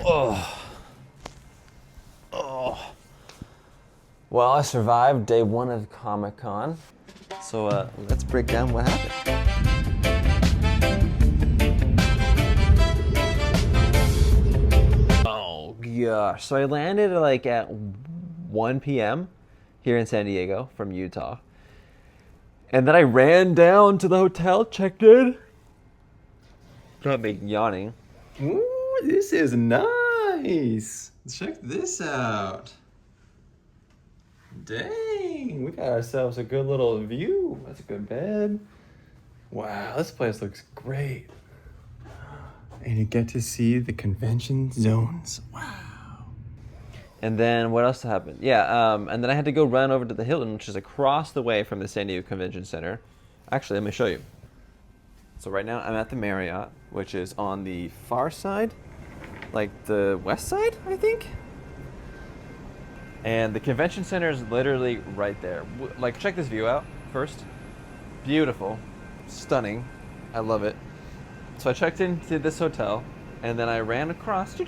Oh. Oh. Well, I survived day one of Comic-Con. So let's break down what happened. Oh gosh. So I landed at 1 p.m. here in San Diego from Utah. And then I ran down to the hotel, checked in. Not making yawning. Ooh, this is nice. Check this out. Dang, we got ourselves a good little view. That's a good bed. Wow, this place looks great. And you get to see the convention zones. Wow. And then what else happened? Yeah, and then I had to go run over to the Hilton, which is across the way from the San Diego Convention Center. Actually, let me show you. So right now I'm at the Marriott, which is on the far side, like the west side, I think. And the convention center is literally right there. Like, check this view out first. Beautiful, stunning. I love it. So I checked into this hotel, and then I ran across the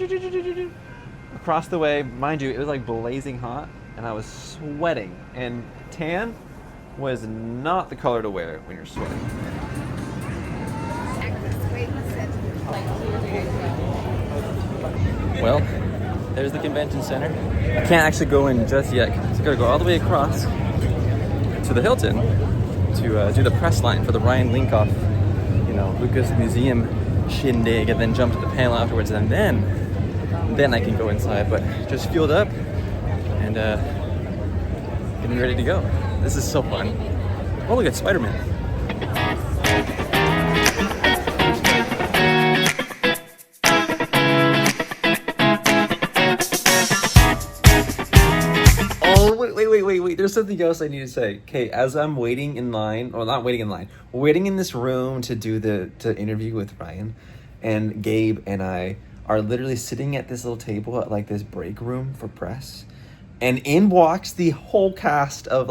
way. Mind you, it was like blazing hot, and I was sweating. And tan was not the color to wear when you're sweating. Well, there's the convention center. I can't actually go in just yet. I gotta go all the way across to the Hilton to do the press line for the Ryan Linkof, Lucas Museum shindig, and then jump to the panel afterwards, and then I can go inside. But just fueled up and getting ready to go. This is so fun. Oh, look at Spider-Man. Wait. There's something else I need to say. Okay, as I'm waiting in line, or not waiting in line, waiting in this room to do the interview with Ryan, and Gabe and I are literally sitting at this little table at like this break room for press, and in walks the whole cast of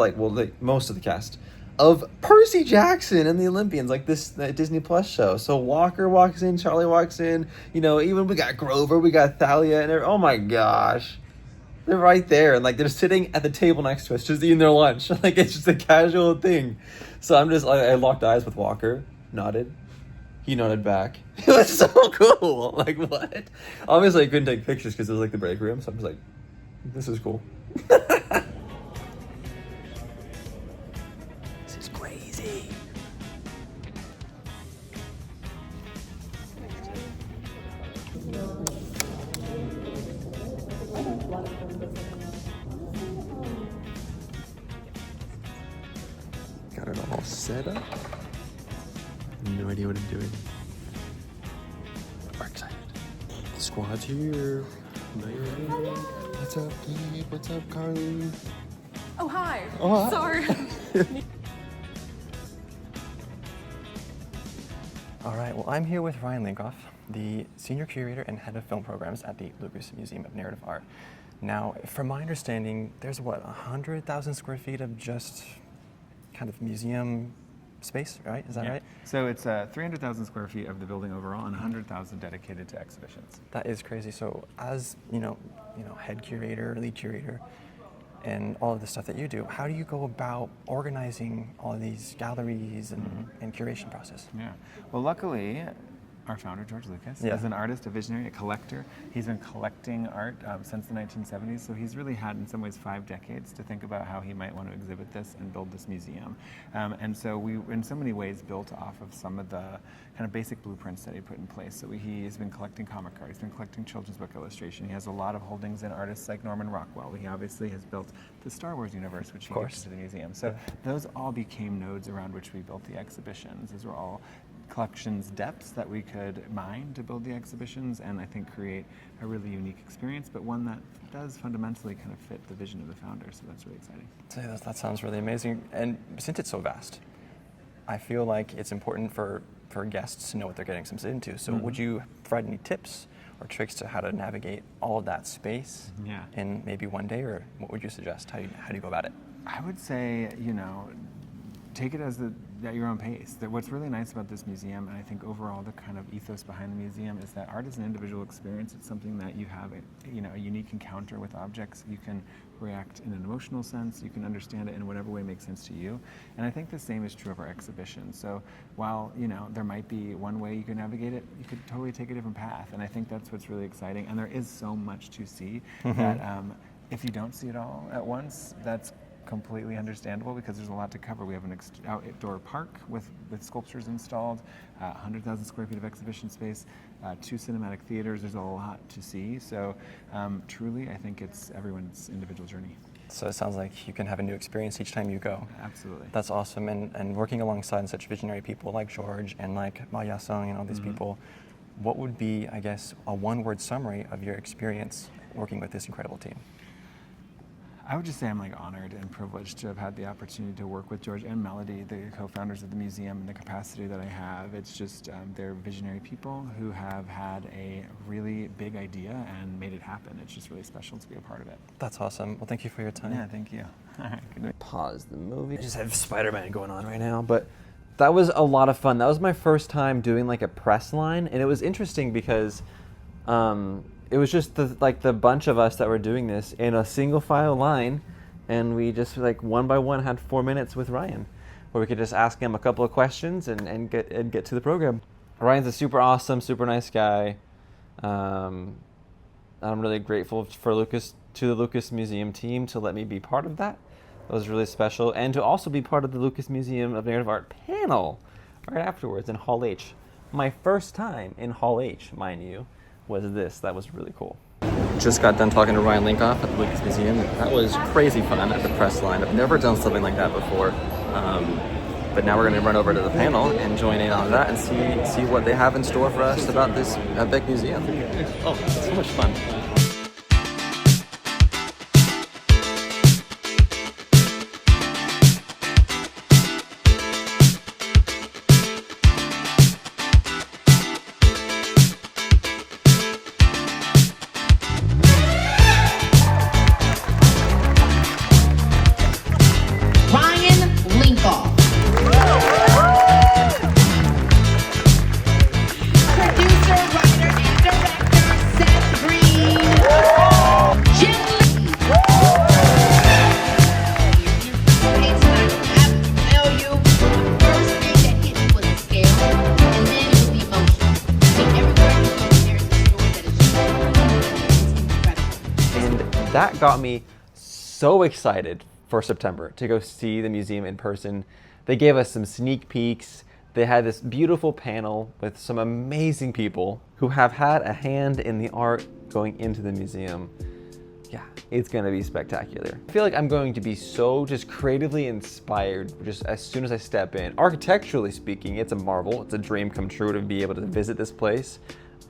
most of the cast of Percy Jackson and the Olympians, like this Disney Plus show. So Walker walks in, Charlie walks in, even we got Grover, we got Thalia, and oh my gosh. They're right there, and they're sitting at the table next to us, just eating their lunch. It's just a casual thing. So I'm just I locked eyes with Walker, nodded. He nodded back. It was so cool. What? Obviously, I couldn't take pictures because it was the break room. So I'm just this is cool. This is crazy. Got it all set up. No idea what I'm doing. We're excited. The squad's here. Now you're ready. Hello. What's up, Gabe? What's up, Carly? Oh, hi. Oh, hi. Sorry. All right, well, I'm here with Ryan Linkof, the Senior Curator and Head of Film Programs at the Lucas Museum of Narrative Art. Now, from my understanding, there's 100,000 square feet of just kind of museum space, right? Is that right? So it's 300,000 square feet of the building overall and 100,000 dedicated to exhibitions. That is crazy. So as, head curator, lead curator, and all of the stuff that you do, how do you go about organizing all of these galleries and curation process? Yeah. Well, luckily, our founder, George Lucas, is an artist, a visionary, a collector. He's been collecting art since the 1970s, so he's really had, in some ways, 5 decades to think about how he might want to exhibit this and build this museum. And so we, in so many ways, built off of some of the kind of basic blueprints that he put in place. So he's been collecting comic art, he's been collecting children's book illustration, he has a lot of holdings in artists like Norman Rockwell. He obviously has built the Star Wars universe, which he gave to the museum. So those all became nodes around which we built the exhibitions. Those were all collections depths that we could mine to build the exhibitions and I think create a really unique experience, but one that does fundamentally kind of fit the vision of the founder, so that's really exciting. So that sounds really amazing. And since it's so vast, I feel like it's important for guests to know what they're getting themselves into. So would you provide any tips or tricks to how to navigate all of that space in maybe one day, or what would you suggest? How do you go about it? I would say, take it at your own pace. What's really nice about this museum, and I think overall the kind of ethos behind the museum, is that art is an individual experience. It's something that you have a unique encounter with objects. You can react in an emotional sense. You can understand it in whatever way makes sense to you. And I think the same is true of our exhibition. So while there might be one way you can navigate it, you could totally take a different path. And I think that's what's really exciting. And there is so much to see that if you don't see it all at once, that's completely understandable, because there's a lot to cover. We have an outdoor park with sculptures installed, 100,000 square feet of exhibition space, 2 cinematic theaters. There's a lot to see. So truly, I think it's everyone's individual journey. So it sounds like you can have a new experience each time you go. Absolutely. That's awesome. And working alongside such visionary people like George and like Ma Yasung and all these people, what would be, I guess, a one-word summary of your experience working with this incredible team? I would just say I'm honored and privileged to have had the opportunity to work with George and Melody, the co-founders of the museum, in the capacity that I have. It's just they're visionary people who have had a really big idea and made it happen. It's just really special to be a part of it. That's awesome. Well, thank you for your time. Yeah, thank you. All right, good night. Pause the movie. I just have Spider-Man going on right now, but that was a lot of fun. That was my first time doing a press line, and it was interesting because it was just the bunch of us that were doing this in a single file line, and we just one by one had 4 minutes with Ryan, where we could just ask him a couple of questions and get to the program. Ryan's a super awesome, super nice guy. I'm really grateful for the Lucas Museum team to let me be part of that. It was really special, and to also be part of the Lucas Museum of Narrative Art panel right afterwards in Hall H. My first time in Hall H, mind you, was this. That was really cool. Just got done talking to Ryan Linkof at the Lucas Museum. That was crazy fun at the press line. I've never done something like that before. But now we're going to run over to the panel and join in on that and see what they have in store for us about this big museum. Oh, so much fun. Ryan Linkof. Producer, writer, and director Seth Green. Jim Lee. It's like I have to tell you, the first thing that hit me was the scale, and then it was the emotion. And everywhere you look, there's a story that is true. It's incredible. And that got me so excited for September to go see the museum in person. They gave us some sneak peeks. They had this beautiful panel with some amazing people who have had a hand in the art going into the museum. Yeah, it's gonna be spectacular. I feel like I'm going to be so just creatively inspired just as soon as I step in. Architecturally speaking, it's a marvel. It's a dream come true to be able to visit this place.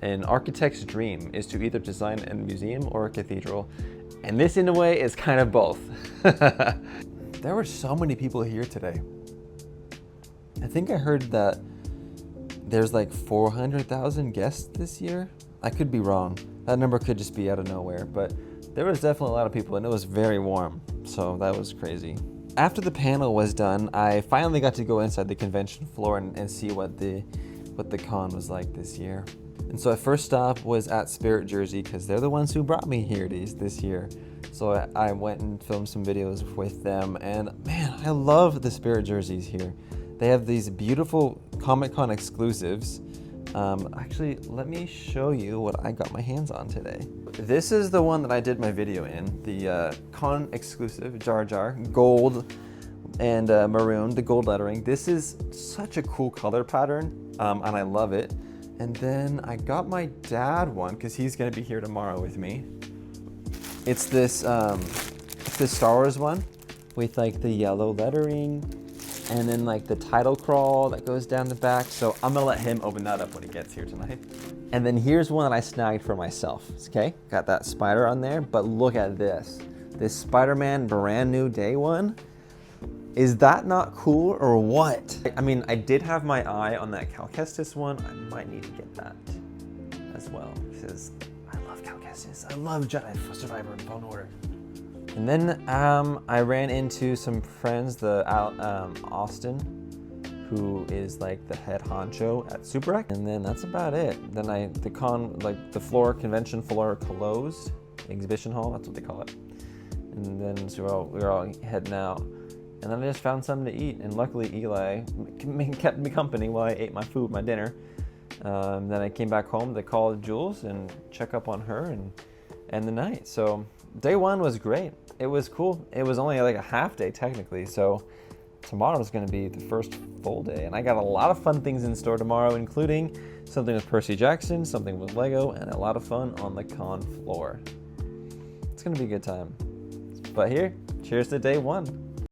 An architect's dream is to either design a museum or a cathedral. And this, in a way, is kind of both. There were so many people here today. I think I heard that there's 400,000 guests this year. I could be wrong. That number could just be out of nowhere, but there was definitely a lot of people, and it was very warm, so that was crazy. After the panel was done, I finally got to go inside the convention floor and see what the con was like this year. And so my first stop was at Spirit Jersey, because they're the ones who brought me here this year. So I went and filmed some videos with them, and man, I love the Spirit jerseys here. They have these beautiful Comic-Con exclusives. Actually, let me show you what I got my hands on today. This is the one that I did my video in, the con exclusive Jar Jar, gold and maroon, the gold lettering. This is such a cool color pattern, and I love it. And then I got my dad one, because he's gonna be here tomorrow with me. It's this Star Wars one with the yellow lettering and then the title crawl that goes down the back. So I'm gonna let him open that up when he gets here tonight. And then here's one that I snagged for myself, okay? Got that spider on there, but look at this. This Spider-Man brand new day one. Is that not cool or what? I mean, I did have my eye on that Cal Kestis one. I might need to get that as well, because I love Cal Kestis. I love Jedi Survivor and Fallen Order. And then I ran into some friends, Austin, who is like the head honcho at SuperX. And then that's about it. Then the convention floor closed, exhibition hall, that's what they call it. And then so we were all heading out. And then I just found something to eat. And luckily Eli kept me company while I ate my dinner. Then I came back home to call Jules and check up on her and end the night. So day one was great. It was cool. It was only like a half day technically. So tomorrow is going to be the first full day. And I got a lot of fun things in store tomorrow, including something with Percy Jackson, something with Lego, and a lot of fun on the con floor. It's going to be a good time. But here, cheers to day one.